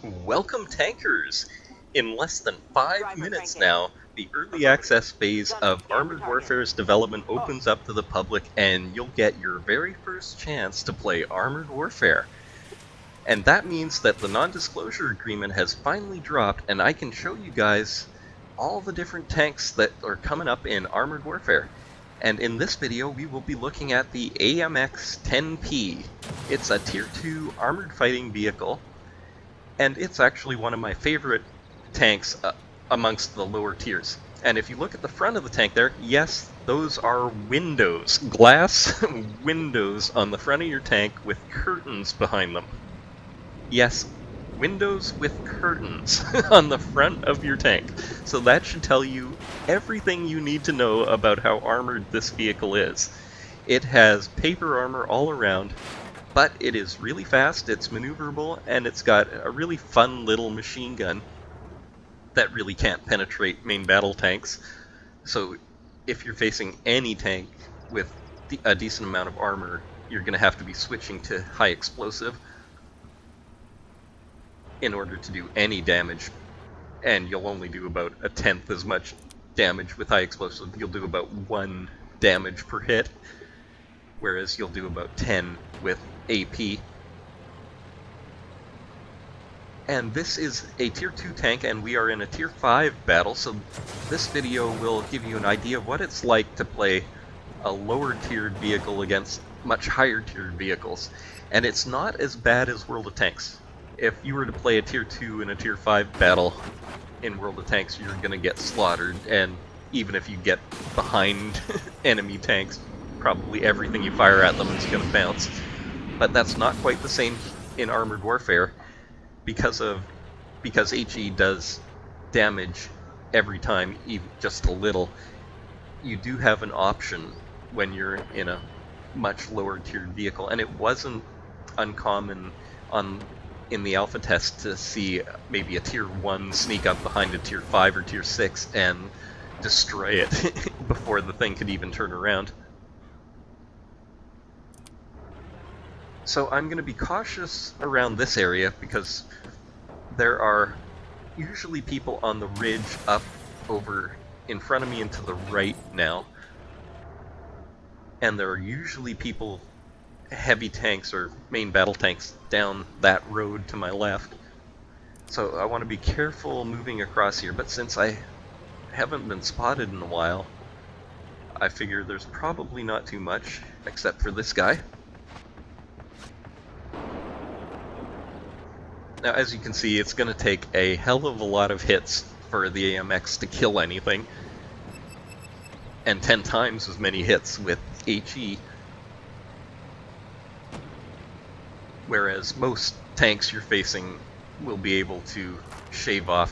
Welcome, tankers! In less than 5 minutes now, the early access phase of Armored Warfare's development opens up to the public, and you'll get your very first chance to play Armored Warfare. And that means that the non-disclosure agreement has finally dropped, and I can show you guys all the different tanks that are coming up in Armored Warfare. And in this video, we will be looking at the AMX-10P. It's a Tier 2 armored fighting vehicle, and it's actually one of my favorite tanks amongst the lower tiers. And if you look at the front of the tank there, yes, those are windows. Glass windows on the front of your tank with curtains behind them. Yes, windows with curtains on the front of your tank. So that should tell you everything you need to know about how armored this vehicle is. It has paper armor all around, but it is really fast, it's maneuverable, and it's got a really fun little machine gun that really can't penetrate main battle tanks. So if you're facing any tank with a decent amount of armor, you're going to have to be switching to high explosive in order to do any damage, and you'll only do about 1/10 as much damage with high explosive. You'll do about 1 damage per hit, whereas you'll do about 10 with AP. And this is a Tier 2 tank, and we are in a Tier 5 battle, so this video will give you an idea of what it's like to play a lower tiered vehicle against much higher tiered vehicles. And it's not as bad as World of Tanks. If you were to play a Tier 2 and a Tier 5 battle in World of Tanks, you're going to get slaughtered, and even if you get behind enemy tanks, probably everything you fire at them is going to bounce. But that's not quite the same in Armored Warfare, because HE does damage every time, even just a little. You do have an option when you're in a much lower tiered vehicle, and it wasn't uncommon in the alpha test to see maybe a Tier 1 sneak up behind a Tier 5 or Tier 6 and destroy it before the thing could even turn around. So I'm going to be cautious around this area because there are usually people on the ridge up over in front of me and to the right now. And there are usually people, heavy tanks or main battle tanks, down that road to my left. So I want to be careful moving across here, but since I haven't been spotted in a while, I figure there's probably not too much, except for this guy. Now, as you can see, it's going to take a hell of a lot of hits for the AMX to kill anything, and 10 times as many hits with HE. Whereas most tanks you're facing will be able to shave off,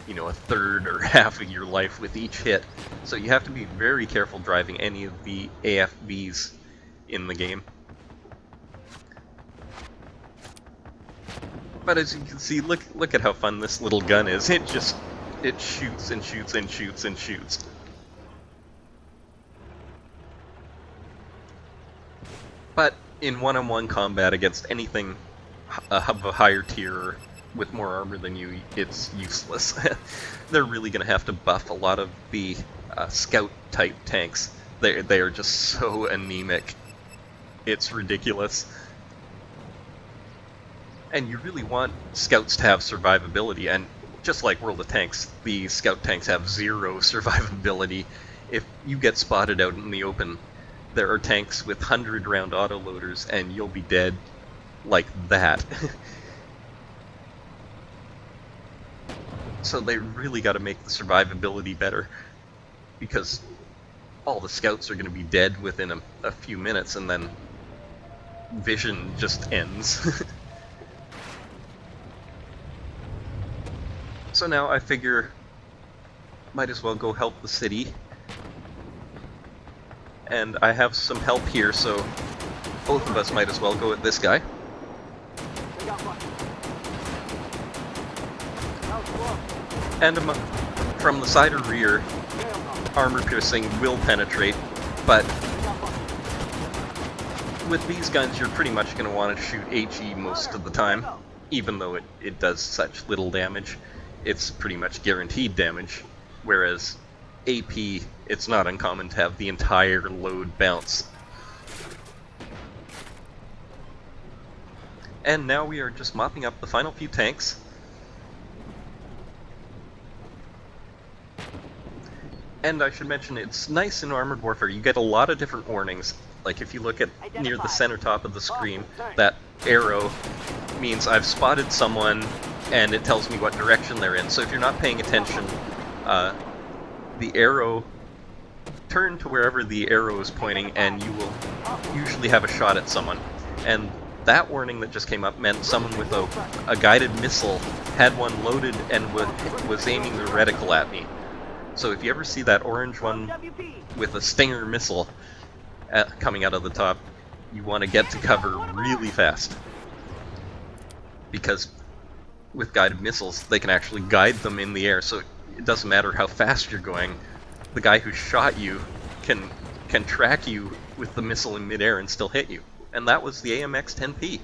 you know, 1/3 or half of your life with each hit. So you have to be very careful driving any of the AFVs in the game. But as you can see, look at how fun this little gun is. It shoots and shoots and shoots and shoots. But in one-on-one combat against anything of a higher tier with more armor than you, it's useless. They're really going to have to buff a lot of the scout-type tanks. They are just so anemic. It's ridiculous. And you really want scouts to have survivability, and just like World of Tanks, the scout tanks have 0 survivability. If you get spotted out in the open, there are tanks with 100-round autoloaders, and you'll be dead like that. So they really got to make the survivability better, because all the scouts are going to be dead within a few minutes, and then vision just ends. So now I figure might as well go help the city. And I have some help here, so both of us might as well go at this guy. And from the side or rear, armor piercing will penetrate, but with these guns you're pretty much going to want to shoot HE most of the time. even though it does such little damage, it's pretty much guaranteed damage, whereas AP, it's not uncommon to have the entire load bounce. And now we are just mopping up the final few tanks. And I should mention, it's nice in Armored Warfare, you get a lot of different warnings. Like if you look at near the center top of the screen, that arrow means I've spotted someone and it tells me what direction they're in. So if you're not paying attention, the arrow, turn to wherever the arrow is pointing and you will usually have a shot at someone. And that warning that just came up meant someone with a guided missile had one loaded and was aiming the reticle at me. So if you ever see that orange one with a Stinger missile coming out of the top, you want to get to cover really fast. Because with guided missiles, they can actually guide them in the air, so it doesn't matter how fast you're going. The guy who shot you can track you with the missile in midair and still hit you. And that was the AMX-10P.